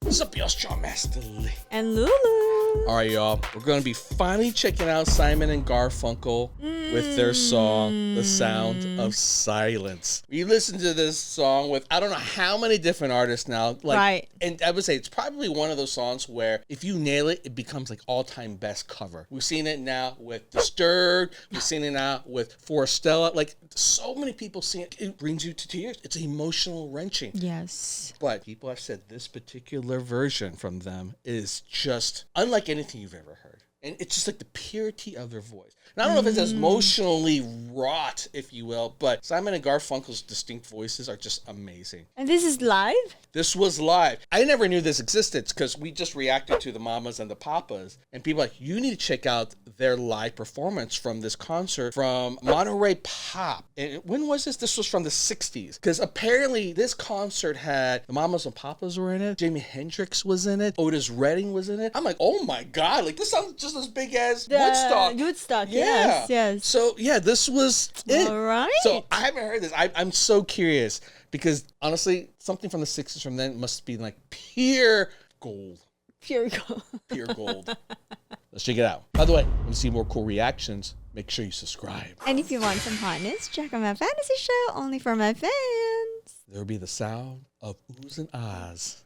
What's up, y'all? Strong Master Lee. And Lulu. All right, y'all. We're going to be finally checking out Simon and Garfunkel with their song, The Sound of Silence. We listened to this song with I don't know how many different artists now. Right. And I would say it's probably one of those songs where if you nail it, it becomes like all-time best cover. We've seen it now with Disturbed. We've seen it now with Forestella. Like, so many people see it. It brings you to tears. It's emotional wrenching. Yes. But people have said this particular version from them is just unlike anything you've ever heard. And it's just like the purity of their voice. And I don't know if it's as emotionally wrought, if you will, but Simon and Garfunkel's distinct voices are just amazing. And this is live? This was live. I never knew this existed because we just reacted to the Mamas and the Papas. And people are like, you need to check out their live performance from this concert from Monterey Pop. And when was this? This was from the 60s. Because apparently this concert had the Mamas and Papas were in it. Jimi Hendrix was in it. Otis Redding was in it. I'm like, oh my God. Like, this sounds just as big as Woodstock. Woodstock, Yeah. yes. So, yeah, this was it. All right. So, I haven't heard this. I'm so curious because, honestly, something from the 60s from then must be like pure gold. Pure gold. Pure gold. Let's check it out. By the way, want to see more cool reactions? Make sure you subscribe. And if you want some hotness, check out my fantasy show only for my fans. There will be the sound of oohs and ahs.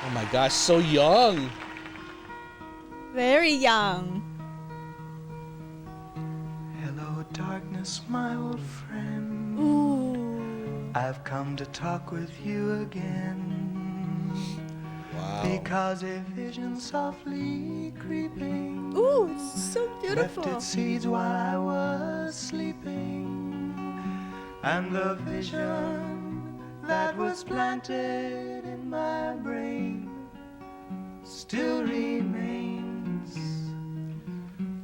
Oh my gosh, so young. Very young. Hello, darkness, my old friend. Ooh. I've come to talk with you again. Wow. Because a vision softly creeping Ooh, it's so left beautiful. its seeds while I was sleeping. And the vision that was planted in my brain still remains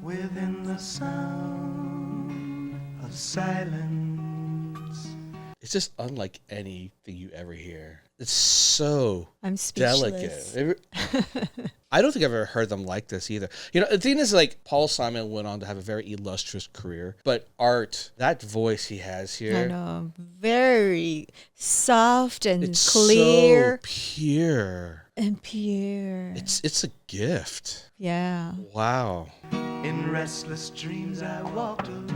within the sound of silence. It's just unlike anything you ever hear. It's so I'm speechless. delicate. I don't think I've ever heard them like this either. You know, the thing is, like, Paul Simon went on to have a very illustrious career, but Art, that voice he has here, I know. Very soft and it's clear. so pure. And pure. It's a gift. Yeah. Wow. In restless dreams I walked alone,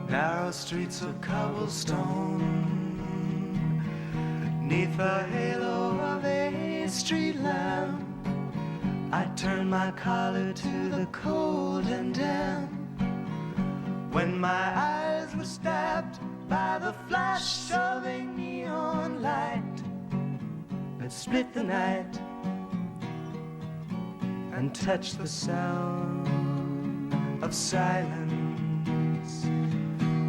narrow streets of cobblestone, 'neath the halo of a street lamp. I turned my collar to the cold and damp, when my eyes were stabbed by the flash of a neon light that split the night and touch the sound of silence.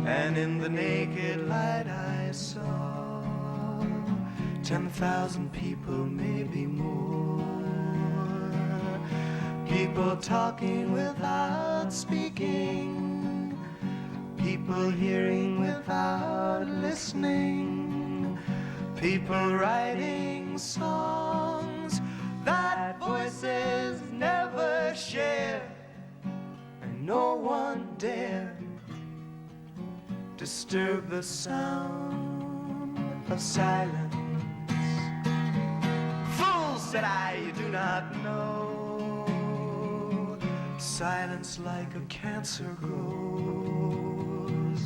And in the naked light I saw 10,000 people, maybe more. People talking without speaking, people hearing without listening, people writing songs that voices never share, and no one dare disturb the sound of silence. Fool, said I, you do not know. Silence like a cancer grows.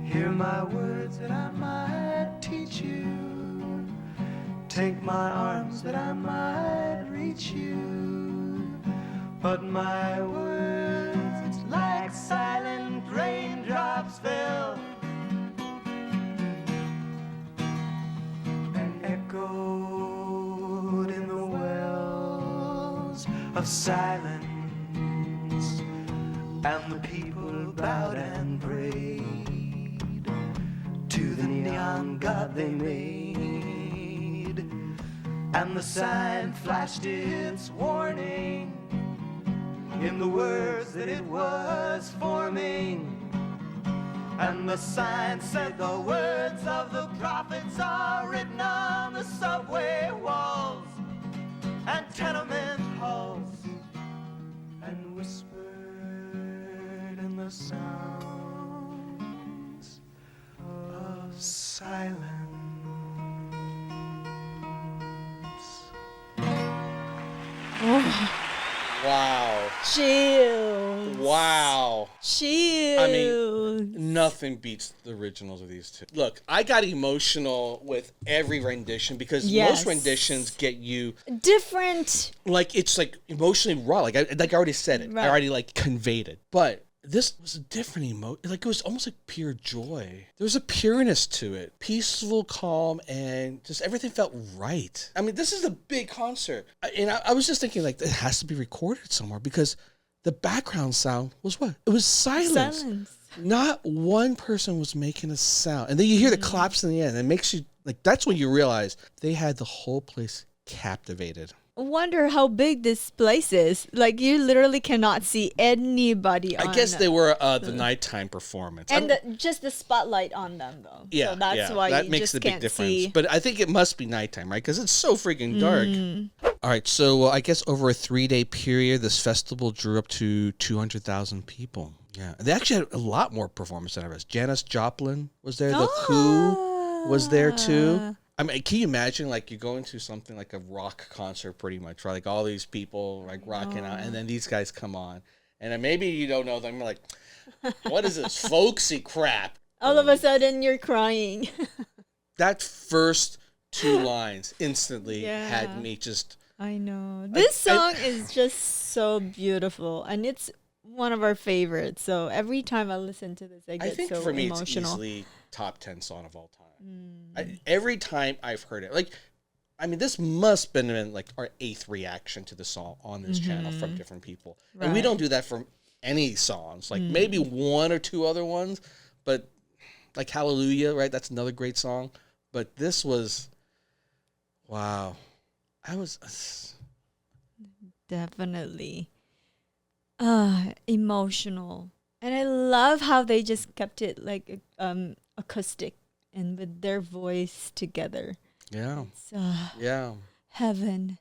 Hear my words that I might teach you. Take my arms that I might reach you. But my words, like silent raindrops, fell and echoed in the wells of silence. And the people bowed and prayed to the neon god they made. And the sign flashed its warning in the words that it was forming. And the sign said the words of the prophets are written on the subway walls and tenement halls, and whispered in the sounds of silence. Wow. Chills. Wow. Chills. I mean, nothing beats the originals of these two. Look, I got emotional with every rendition because most renditions get you different. like it's like emotionally raw. Like I already said it. Right. I already like conveyed it. But this was a different emotion. Like it was almost like pure joy. There was a pureness to it, peaceful, calm, and just everything felt right. I mean, this is a big concert, and I was just thinking like it has to be recorded somewhere because the background sound was what? It was silence. Not one person was making a sound, and then you hear the claps in the end. It makes you like that's when you realize they had the whole place captivated. Wonder how big this place is. Like you literally cannot see anybody. I guess they were the nighttime performance, and just the spotlight on them, though. Yeah, so that's why that you makes just the big can't difference. see. But I think it must be nighttime, right? Because it's so freaking dark. All right, so I guess over a 3-day period, this festival drew up to 200,000 people. Yeah, they actually had a lot more performance than I was. Janis Joplin was there. The Who was there too. I mean, can you imagine, like, you're going to something like a rock concert pretty much, right? Like, all these people, like, rocking out, and then these guys come on. And then maybe you don't know them. You're like, what is this folksy crap? All of a sudden, you're crying. That first 2 lines instantly had me just... I know. This song is just so beautiful, and it's one of our favorites. So every time I listen to this, I get so emotional. I think for me, it's easily top 10 song of all time. Every time I've heard it, like, I mean, this must have been like our 8th reaction to the song on this channel from different people. Right. And we don't do that for any songs, like maybe 1 or 2 other ones, but like Hallelujah, right? That's another great song. But this was, wow. I was definitely emotional. And I love how they just kept it like acoustic and with their voice together. Yeah. It's heaven.